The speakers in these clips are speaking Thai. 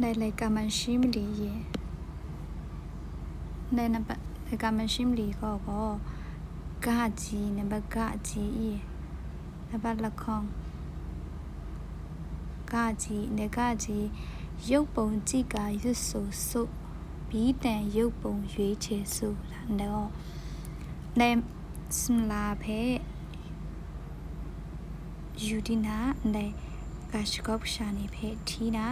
ได้เลยกามันชิมลีได้นะปะเลยกามันชิมลีก็กาจีนะปะกาจีนะปะละครกาจีนะกาจีရုပ်ပုံကြည့်ကရွတ်ဆိုစုဘီတန်ရုပ်ပုံရွေးချယ်စုလာတော့နေစမလာဖဲယူဒီနာနေကရှကောပရှာနေဖဲထီနာ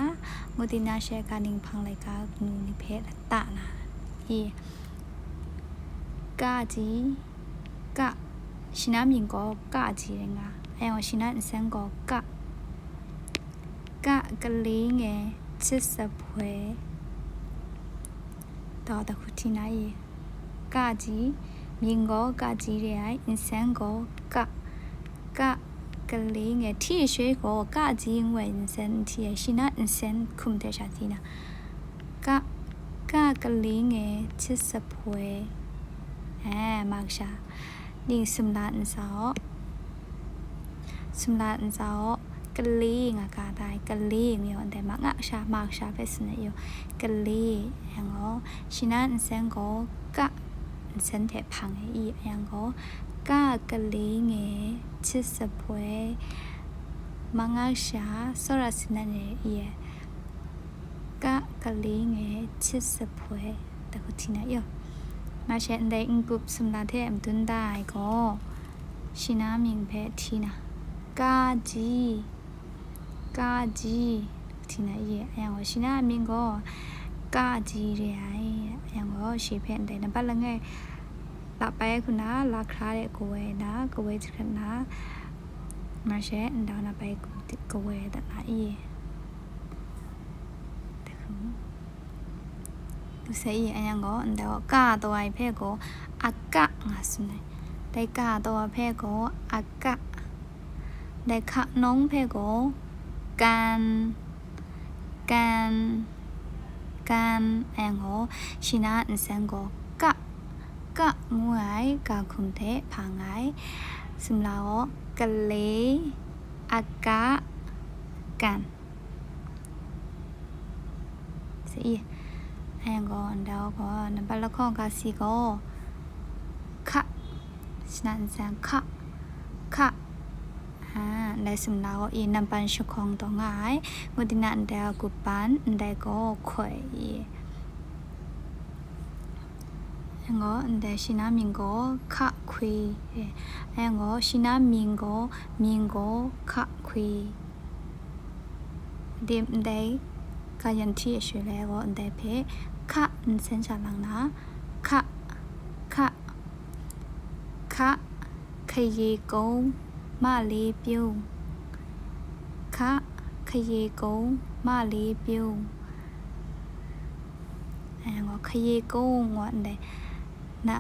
ငိုတိနာရှဲကနေဖောင်းလိုက်ကနူနေဖဲတာနာကာကြီးကရှင်နာမြင်ကောကာကြီးရင်ကအဲအောင်ရှင်နာစန်းကောကလေးငယ်ချစ်စပွဲတော့တခုတီနာကကြီးမြင်ကောကကြီးရဲ့အင်စန်းကောကလေးငယ်ထီရွှေကောကကြီးငွေအင်စန်းထီရှင်နာအင်စန်းခုံတဲ့ရှာတီနာကလေးငယ်ချစ်စပွဲမာရှာဒီစမလာအန်စောကလေးငါကတိုင်းကလေးမျိုးတဲ့မငါရှာမရှာပဲစနေရောကလေးဟန်ကိုရှင်နာစန်ကိုကစန်တဲ့ဖန်ကြီးအန်ကိုကလေးငယ်ချစ်စပွဲမငါရှာစောရစနေရဲ့ကလေးငယ်ချစ်စပွဲတခုတီနေရောမရှန်တဲ့အင်္ဂုပ်စမလာတဲ့အမ်တွန်းဒိုင်ကိုရှင်နာမြင်ပဲတီနာကာကြီးဒီနေ့ရဲ့အရင်ကရှင်နာမြင်ကောကာကြီးရဲ့အရင်ကရှေ့ဖက်တဲ့နံပါတ်လည်းငယ်လာပဲခုနလာခါတဲ့ကိုဝဲနာကိုဝဲချခနာမရှဲအန်တောင်းနာပဲကိုဝဲတဲ့နာအေးတခုသူစေးအရင်ကအန်တော့ကတော့အိုင်ဖက်ကိုအကငါစနေတဲ့ကတော့ဖက်ကိုအကတဲ့ခနှုံးဖက်ကိုกันแองโหชินาอันเซงโกกะงวยกะคุมเทผางไงสมลาวกะเลอากะกันสิแองโกอันดาวก็นับปะละข้องกะสีโกคะชินาอันเซงคะในสำนักอีนับปันชุกของตัวง่ายวันที่นั่นเดียวกุปันได้ก็ข่อยยังก็ได้ชินามิงก็ขะคุยยังก็ชินามิงก็ขะคุยเดี๋ยวได้การยันที่ช่วยแล้วก็ได้เพะขะเส้นฉลังนะขยีโกมาลีปิวขยีโกมาลีปิวงอขยีโกงอเดนะ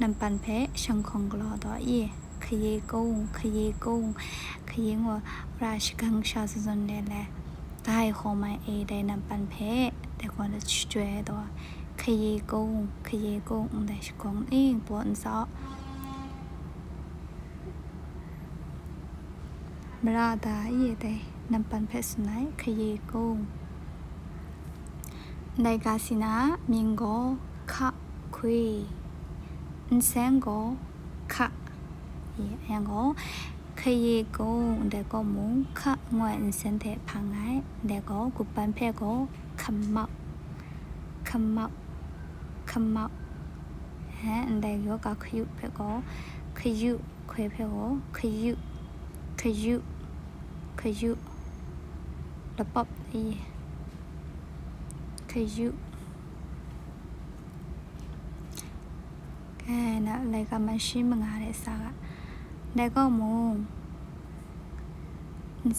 นำปันเพชังของกลอตัวขยีโกขยีงอราชกังชาสุนเดแลตายของมาได้นำปันเพแต่ก่อนจะช่วยตัวขยีโกได้ชกงปวดซอบราดาได้นำปันเพสไนขยีโกในกาสินะมิงโกขะคุยอินเซงโกขะยังโกขยีโกเดโกมุขะงวยอินเซนเทพังไงเดโกกุปันเพโกขมเมาเดโยกะขยุเพโกขยุเพโกขยุระบบขยุนะอะไรก็มันชิมงาเลยสักได้ก็มู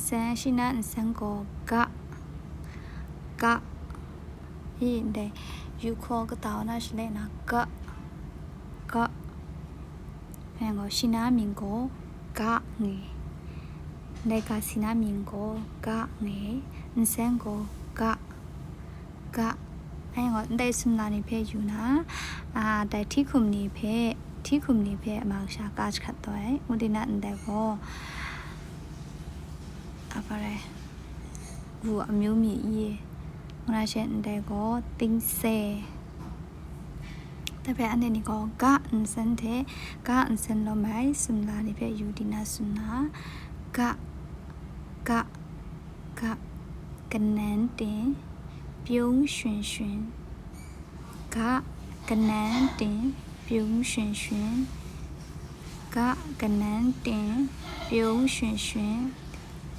เซนชินะเซนก็กะได้ยูคอก็ตาวนะชิเลนะกะแม่ก็ชินะมิงก็กะไงในกาสินามิงโกกะเงอินเซงโกกะไอ้งอได้สมนานิเพอยู่นะได้ที่คุมนิเพมาชากาชขัดตัวอุดินะอันเดโกอะไรวัวมิวมี那些那个顶塞。特别安尼个嘎身体，嘎身落埋，顺拉里边有点那顺拉，嘎跟难点，表旋旋，嘎跟难点，表旋旋，嘎跟难点，表旋旋，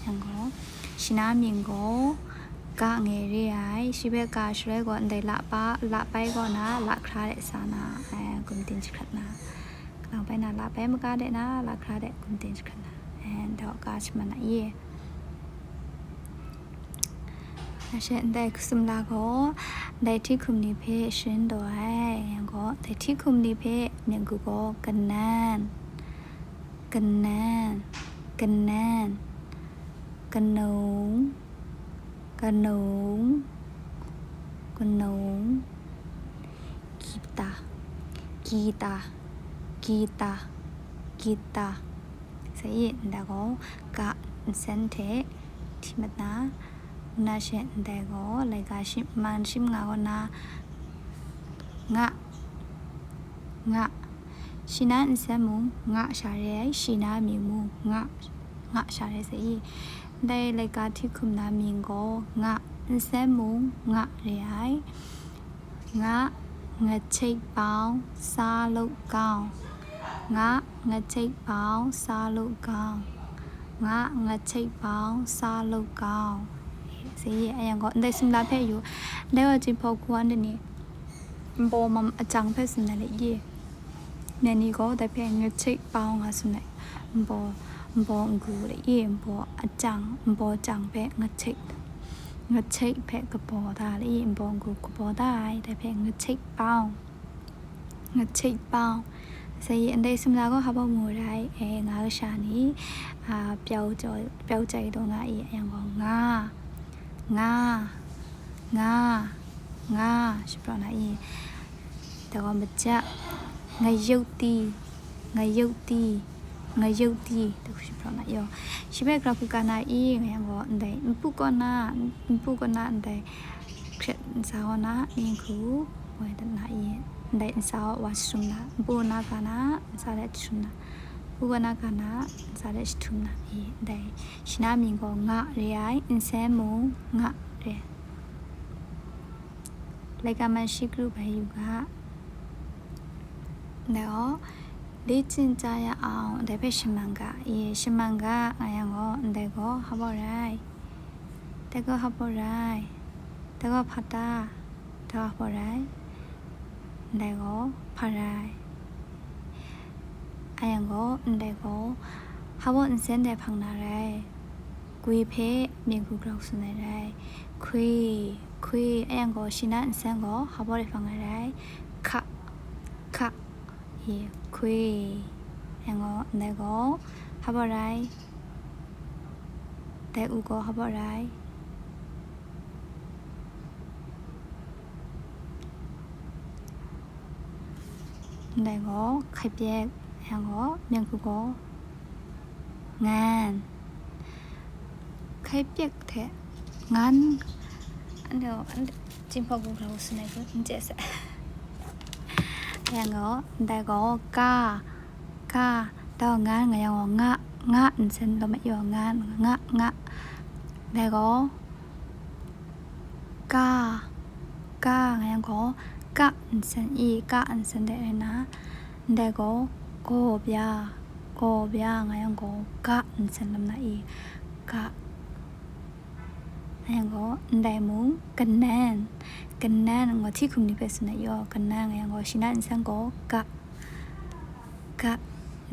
然后是那面个。กะเงรีไอชิเบกาช่วยก่อนได้ละไปก่อนนะละคราเดสานากุมตินชขัดนะเราไปนะละไปมกาเดนะละคราเดกุมตินชขัดนะดอกกาชมันเย่เช่นได้คุมลาก็ได้ที่คุมนิเพเช่นด้วยยังก็ได้ที่คุมนิเพเนี่ยกูก็กันแน่นกันนูกนงกีตาใส่แต่ก็กะเส้นเทที่มันน่าเช่นแต่ก็เลยกะชิมันชิมงาก็น่างะชินาอินเสมุงะชาเรชินามีมูงะชาเรใส่ได้รายการที่คุมนามิงก็งะเซมุงงะเรียงะเช็คเปาซาลุกาวงะเช็คเปาซาลุกาวงะเช็คเปาซาลุกาวสิไอ้ยังก็ได้สิมลาเพอยู่ได้ว่าจิพอควรนี่โบมัมจังเพสุนันเลยยี่เนี่ยนี่ก็ได้เพงเช็คเปางะสุนัยโบกูเลยยี่โบจังเพงเช็คเพกระปอได้เลยยี่โบกูกระปอได้แต่เพงเช็คเปาใส่อันใดสำหรับก็เขาบอกมูได้งาชานี้เปียวใจตรงนั้นอย่างก็งาใช่ปะนะแต่ว่ามันจะงายุตีแต่ใช่ปะนะใช่ไหมครับผู้การอย่างก็อันใดผู้ก่อนนะอันใดเขียนสาวนะนี่คือไว้ตั้งนะได้สาววัดสุนัขปูนักนะสาวเล็กสุนัขปูนักนะสาวเล็กสุนัขได้ชินามิงก็งะเรียอินเซมูงะเรียรายการมันชิกรูไปอยู่ก็เดี๋ยวดิจินใจเอาได้ไปชิมังกะอะไรก็ได้ก็ฮับอะไรแต่ก็ฮับอะไรแต่ก็พัดตาแต่ก็ฮับอะไรได้ก็พารายไอ้ยังก็ได้ก็ฮับว่าอินเซนได้พังนาไรกุยเพเมียกูกล่าวสุนัยไรคุยไอ้ยังก็ชินะอินเซนก็ฮับว่าได้ฟังอะไรคะคุยไอ้ยังก็ได้ก็ฮับอะไรแต่อูก็ฮับอะไรได้ก็ใครเปียกยังก็เมียงกูก็งานใครเปียกแท้งานอันเดียวจิมพอกูเราสนัยก็เจ๊สะยังก็ได้ก็กาดาวงานไงยังก็งะอินเซนเราไม่ยอมงานงะได้ก็กาไงยังก็กะอันเซนกะอันเซนได้นะได้ก็โกบยาไงยังก็กะอันเซนลำนะกะไงยังก็ได้มุงกันแน่นก็ที่คุณนี่เป็นสนัยกันแน่นไงยังก็ชินะอันเซนก็กะ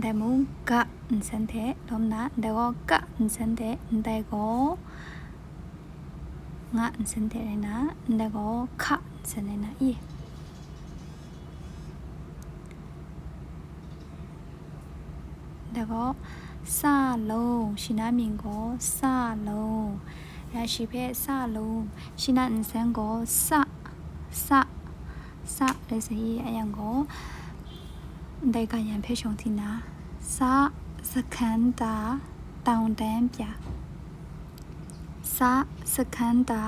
ได้มุงกะอันเซนเทลำนะได้ก็กะอันเซนเทได้ก็งะอันเซนเทเลยนะได้ก็คะอันเซนเลยนะแล้วก็ซาโลชินามิงก็ซาโลแล้วชิเพซาโลชินาอินเซนก็ซะเลยสิไอ้ยังก็ได้การยันเพชงทีนะซะสคันตาตาวแดนเปียซะสคันตา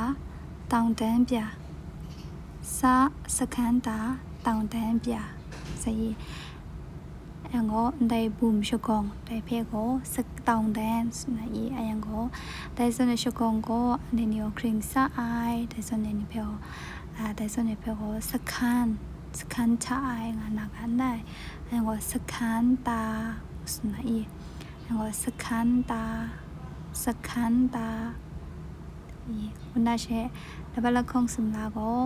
ต တောင်တန်းပြစာစခန်းတာတောင်တန်းပြစရေးအငေါဒိုင်ဘူမရှကုံဒိုင်ဖေကိုစတောင်တန်းနာဤအယံကိုဒိုင်စနရှကုံကိုအနေနီယခရင်စာအိုင်ဒိုင်စနနီဖေကိုဒိုင်စနဖေကိုစခန်းချအိုင်ငါနာကန်နိုင်အယံကိုစခန်းတာစနာဤအယံကိုစခန်းတာဝနာရှေလဘလခုံစမလာကို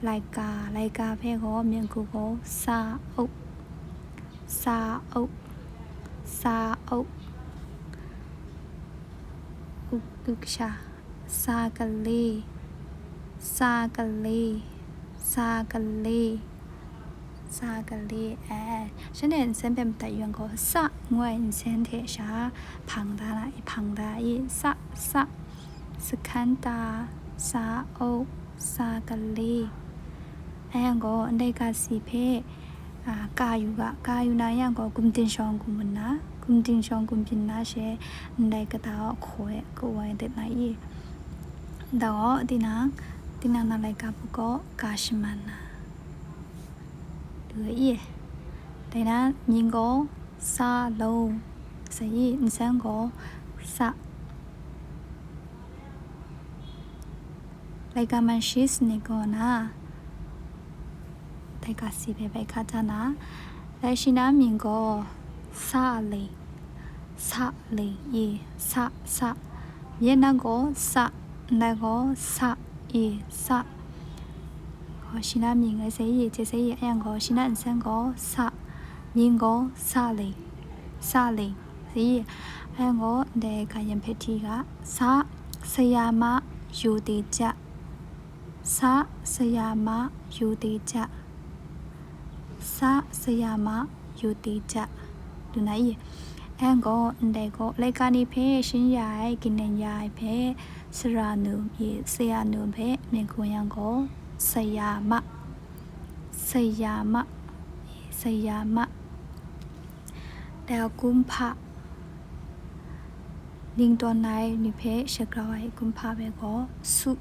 လိုက်ကာဖေကိုမြန်ကူကိုစာအုပ်ဥကရှာစာကလေးရှင်းတဲ့စံပမ်တယွန်ကိုစငွေစန်တဲ့ရှာဖန်ဒါဤစခန်းတာစာအုပ်စာကလေးအယံကိုအန်ဒေကစီဖေကာယူနာယံကိုကုမ်တင်ရှောင်းကုမနာကုမ်တင်ရှောင်းကုမ်ပင်နာရှေအန်ဒေကတာခွဲကိုဝိုင်တဲ့နိုင်တော့ဒီနာနာလိုက်ကပုကောကာရှမနာ对耶，但那人个沙漏，所以你想个沙，来个蛮些是那个呐，大家是别看着呐，来是那民个沙类耶沙，也那个沙，那个沙耶沙。是那名个谁也这谁也样个是那三个沙人个沙类所以样个的个人配体个沙是亚马有的家ดูนะอีแองก็ได้ก็รายการนี้เพชินยายกินเนยายเพสรานุยีเสียนุเพเมกุยังก็สยามะแล้วกุมภะลิงตัวไหนนิเพชกรอยกุมภะไปก็สุ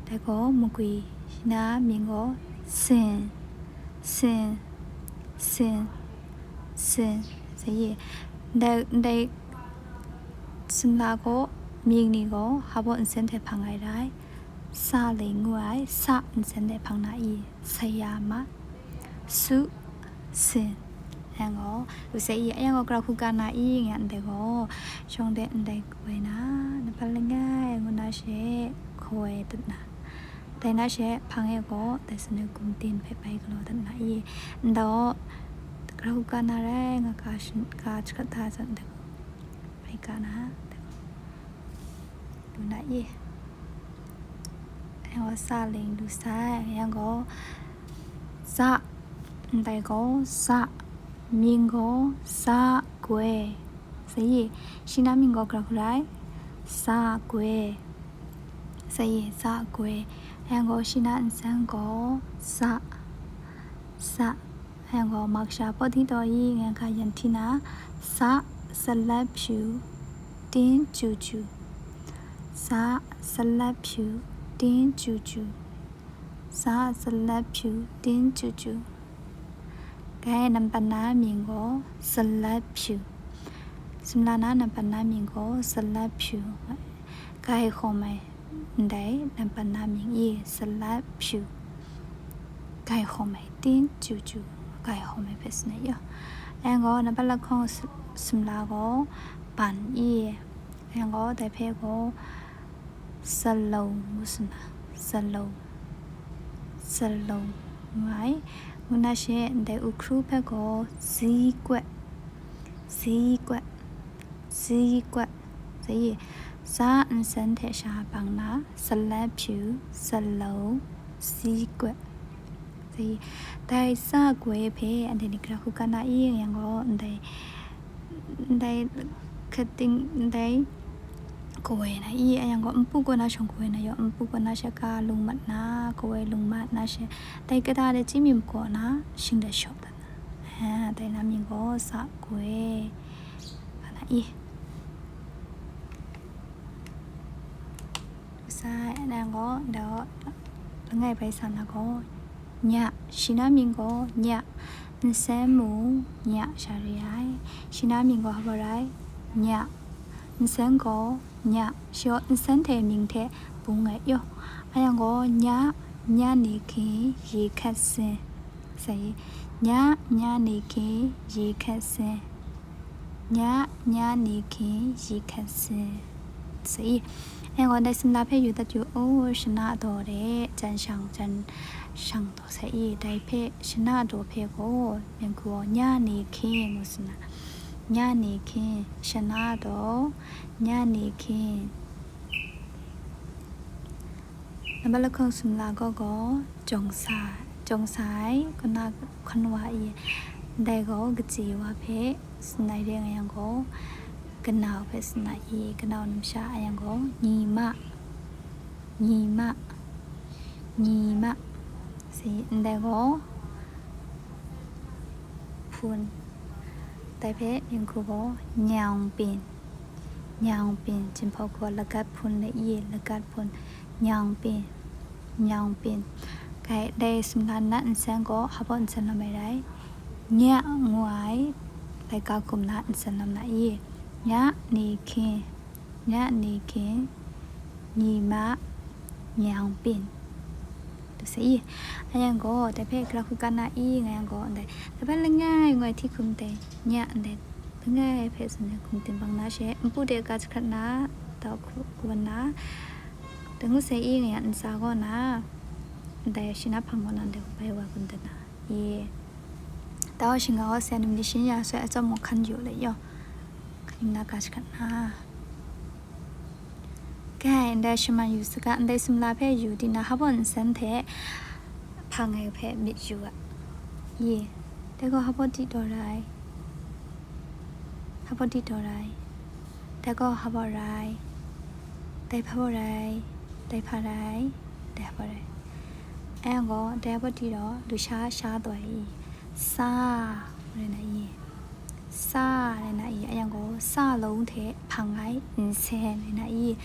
แต่ก็มุกุยนะมิงก็เซน所以ได้สมลาก็มีนี่ก็หาบ่อินเซนเทพังไงได้ซาเลงไว้ซาอินเซนเทพังนาอีสยามะสุเซนยังก็รู้สึกยังก็กระคุกันนาอีงั้นแต่ก็ช่วงเด็กได้คุยนะนับเป็นง่ายงุนาเชคุยตัดนะแต่น่าเชพังเอก็แต่สนุกกุมตีนไปก็รอตัดนะอีดอกระคุกันนาแรงกาชกตาจันเด็กไปกันนะดูนะอียังก็ซาเลงดูซายังก็ซาแต่ก็ซามิงก็ซากเว所以ชินามิงก็กระคุไรซากเว所以ซากเวยังก็ชินาอันซังก็ซายังก็มักชาปฏิตัวอียังก็ยันทีนะซาสลับผิวติ้นจูစာဆလပ်ဖြူတင်းကျူစာဆလပ်ဖြူတင်းကျူကဲနံပါတ်နာမြင်ကိုဆလပ်ဖြူစမလာနာနံပါတ်နာမြင်ကိုဆလပ်ဖြူကဲခေါ်မယ်ဒဲနံပါတ်နာမြင်ဤဆလပ်ဖြူကဲခေါ်မယ်တင်းကျူကဲခေါ်မယ်ပဲစနေရအန်ကိုနံပါတ်လက်ခေါ်စမလာကိုပန်ဤအန်ကိုတဲ့ဖေကိုစလုံးမစနာစလုံးမိုင်မနရှေတဲ့ဥခရုဖက်ကိုဇီးကွက်ဇီး所以စာအန်စန်တဲ့ရှာပန်းနာဆလပ်ဖြူစလုံးဇီးကွက်所以တိုင်စာကွယ်ဖေအန်ဒီကရခုကနာဤရန်ကိုဒိုင်ခတင်ဒိုင်ကိုဝဲနာဤအယံကိုအပူကနာချုံကိုဝဲနာရောအပူကနာရှကလုံမနာကိုဝဲလုံမနာရှတိုင်ကတာတဲ့ချင်းမြင်ကိုနာရှင်းတဲ့ရှော့တာတိုင်နာမြင်ကိုစာကိုဝဲဘာနာဤ sai đang có đó ngày bây giờ là có nhà xin là mình có nhà sẽ muốn nhà sao đấy xin là mình có bao đấy nhà sẽ có nhà cho sẽ thể mình thể bùng ngày yo anh có nhà nhà này khi gì khác sẽ nhà này khi gì khác sẽ nhà này khi gì khác sẽ anh còn đây xin là phê được chú ô xin là đồ để chân sang đồ sẽ đây phê xin là đồ phê cô mình cô nhà này khi một xin là nhà này khi xin là đồ nhà này khi nằm bên không xin là có trồng sái con na con hoa đây có cái gì hoa phê xin này đây anh có cái nào phải xin này cái nào nằm xa anh có nhì mạ thì đây có phun tại thế nhưng có nhàng pin chính pháo có là cắt phun này là cắt phun nhàng pin cái đây xin là nãy sáng có học bọn xin là mấy đấy nhẹ ngoài tại cao cùng nãy xin làm lại nhá nì kia nhì má nhàng pin được sẽ anh cóแต่เพศเราคือกันนะอีไงanh cóแต่เพศง่ายไงที่คุมแต่nhẹแต่ง่ายเพศเนี่ยคุมติบางนะเช่พูดเด็กก็จะขัดนะต่อคุณนะแต่งูเสียอีไงอันซาก็นะแต่ชินะพังวันนั้นเดี๋ยวไปว่าคุณเดินนะแต่ว่าชิงก็เสียนุ่มดิฉันอยากใส่จมูกคันอยู่เลยย่อ那个是看啊，该那什么有时间，那什么拉配有的那好不人身体，胖个配没有啊，这个好不地多来，这个好不来，带跑来，哎我带不地了，路下多沙，我那sa này này anh có sa lâu thế phẳng ấy xe này này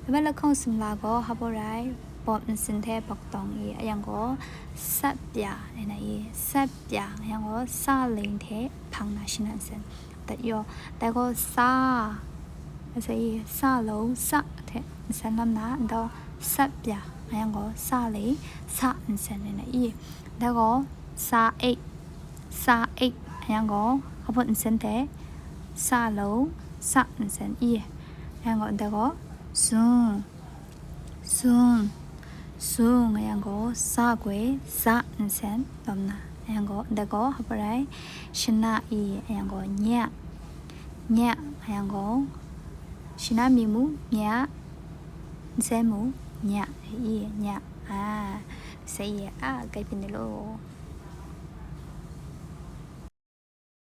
bây giờ không xin là có học rồi bọn xin thế bọc tòng anh có sắp giả này sắp giả anh có sa lên thế phẳng là xin anh xin tại có sa cái sa lâu sa thế xin làm nào đó sắp giả anh có sa lấy sa anh xin này này tại có sa ấy anh có học vận sinh thế xa lâu sa sinh anh gọi ta có sung anh có sa quế sa sinh làm na anh có ta có học đấy shina anh có nhẹ anh có shina mi mu nhẹ sẽ mu nhẹ nhẹ sẽ cái pin này luôn